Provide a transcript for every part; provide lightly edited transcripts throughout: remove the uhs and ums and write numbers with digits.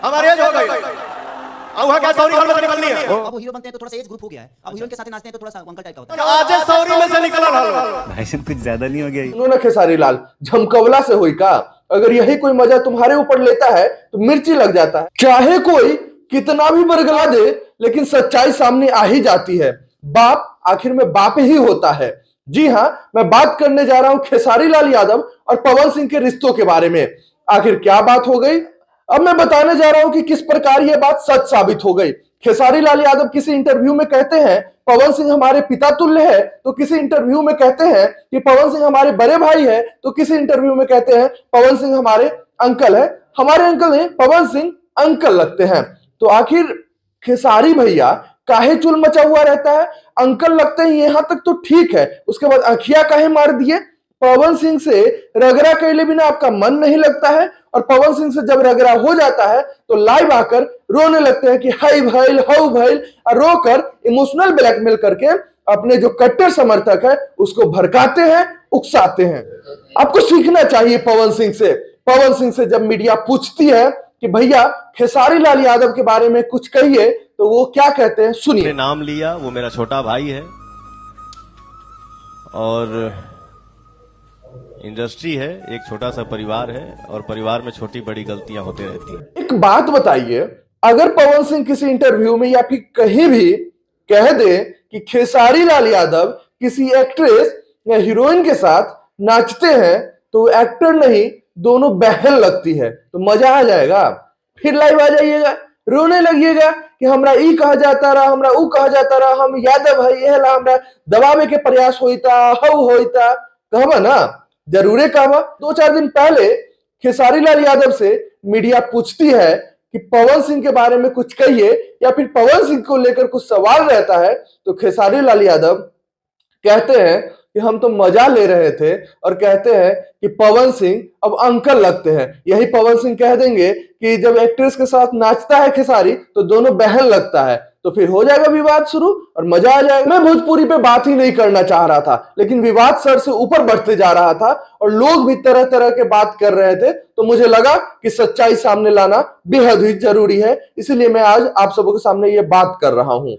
हमारी एज हो गई, अब वहां क्या सौरी घर में से निकलनी है। अब वो हीरो बनते हैं तो थोड़ा सा एज ग्रुप हो गया है, अब हीरोइन के साथ नाचते हैं तो थोड़ा सा अंकल टाइप का होता है। आज सौरी में से निकल रहा भाई साहब कुछ ज्यादा नहीं हो गया? उन्होंने खेसारी लाल झमकवला से हुई का, अगर यही कोई मजा तुम्हारे ऊपर लेता है तो मिर्ची लग जाता है। चाहे कोई कितना भी बरगला दे लेकिन सच्चाई सामने आ ही जाती है। बाप आखिर में बाप ही होता है। जी हाँ, मैं बात करने जा रहा हूं खेसारी लाल यादव और पवन सिंह के रिश्तों के बारे में। आखिर क्या बात हो गई, अब मैं बताने जा रहा हूं कि किस प्रकार यह बात सच साबित हो गई। खेसारी लाल यादव किसी इंटरव्यू में कहते हैं पवन सिंह हमारे पिता तुल्य है, तो किसी इंटरव्यू में कहते हैं कि पवन सिंह हमारे बड़े भाई है, तो किसी इंटरव्यू में कहते हैं पवन सिंह हमारे अंकल है। हमारे अंकल नहीं, पवन सिंह अंकल लगते हैं। तो आखिर खेसारी भैया काहे चुल मचा हुआ रहता है? अंकल लगते हैं यहां तक तो ठीक है, उसके बाद आंखिया काहे मार दिए? पवन सिंह से रगड़ा कैले बिना आपका मन नहीं लगता है, और पवन सिंह से जब रगड़ा हो जाता है तो लाइव आकर रोने लगते हैं कि हाय भइल हाउ भइल, और रोकर इमोशनल ब्लैकमेल करके अपने जो कट्टर समर्थक है उसको भड़काते हैं, उकसाते हैं। आपको सीखना चाहिए पवन सिंह से। पवन सिंह से जब मीडिया पूछती है कि भैया खेसारी लाल यादव के बारे में कुछ कहिए, तो वो क्या कहते हैं सुनिए। नाम लिया, वो मेरा छोटा भाई है और इंडस्ट्री है, एक छोटा सा परिवार है और परिवार में छोटी बड़ी गलतियां होती रहती हैं। एक बात बताइए, अगर पवन सिंह किसी इंटरव्यू में या फिर कहीं भी कह दे कि खेसारी लाल यादव किसी एक्ट्रेस या हीरोइन के साथ नाचते हैं तो एक्टर नहीं दोनों बहन लगती है, तो मजा आ जाएगा। फिर लाइव आ जाइएगा, रोने लगिएगा कि हमरा ई कहा जाता रहा, हमरा ऊ कहा जाता रहा, हम यादव है, यह ला हमरा दबावे के प्रयास होता हऊ होता। कहबा ना, जरूरे कहबा। 2-4 दिन पहले खेसारी लाल यादव से मीडिया पूछती है कि पवन सिंह के बारे में कुछ कहिए, या फिर पवन सिंह को लेकर कुछ सवाल रहता है, तो खेसारी लाल यादव कहते हैं कि हम तो मजा ले रहे थे, और कहते हैं कि पवन सिंह अब अंकल लगते हैं। यही पवन सिंह कह देंगे कि जब एक्ट्रेस के साथ नाचता है खेसारी तो दोनों बहन लगता है, तो फिर हो जाएगा विवाद शुरू और मजा आ जाएगा। मैं भोजपुरी पे बात ही नहीं करना चाह रहा था, लेकिन विवाद सर से ऊपर बढ़ते जा रहा था और लोग भी तरह तरह के बात कर रहे थे, तो मुझे लगा कि सच्चाई सामने लाना बेहद ही जरूरी है, इसलिए मैं आज आप सबों के सामने ये बात कर रहा हूं।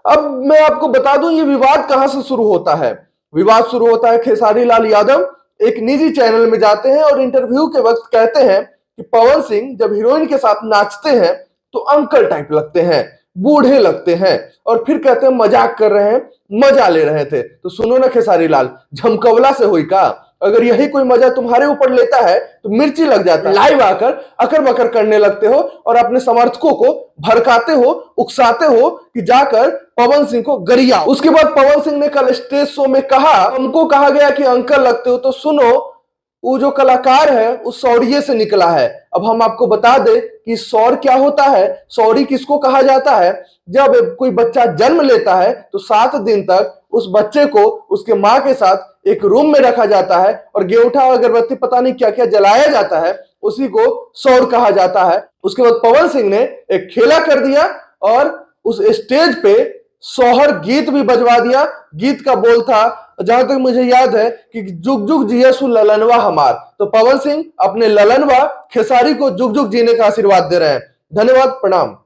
अब मैं आपको बता दूं ये विवाद कहां से शुरू होता है। विवाद शुरू होता है, खेसारी लाल यादव एक निजी चैनल में जाते हैं और इंटरव्यू के वक्त कहते हैं कि पवन सिंह जब हीरोइन के साथ नाचते हैं तो अंकल टाइप लगते हैं, बूढ़े लगते हैं, और फिर कहते हैं मजाक कर रहे हैं, मजा ले रहे थे। तो सुनो ना खेसारी लाल, झमकवला से हुई का, अगर यही कोई मजा तुम्हारे ऊपर लेता है तो मिर्ची लग जाता है। लाइव आकर अकर बकर करने लगते हो और अपने समर्थकों को भड़काते हो, उकसाते हो कि जाकर पवन सिंह को गरिया। उसके बाद पवन सिंह ने कल स्टेज शो में कहा, हमको कहा गया कि अंकल लगते हो, तो सुनो वो जो कलाकार है उस सौरिये से निकला है। अब हम आपको बता दें कि सौर क्या होता है, सौरी किसको कहा जाता है। जब कोई बच्चा जन्म लेता है तो 7 दिन तक उस बच्चे को उसके माँ के साथ एक रूम में रखा जाता है और गेहूं अगरबत्ती पता नहीं क्या क्या जलाया जाता है, उसी को सौर कहा जाता है। उसके बाद पवन सिंह ने एक खेला कर दिया और उस स्टेज पे सोहर गीत भी बजवा दिया। गीत का बोल था, जहां तक मुझे याद है, कि जुग जुग जियसु ललनवा हमार। तो पवन सिंह अपने ललनवा खेसारी को जुग जुग जीने का आशीर्वाद दे रहे हैं। धन्यवाद, प्रणाम।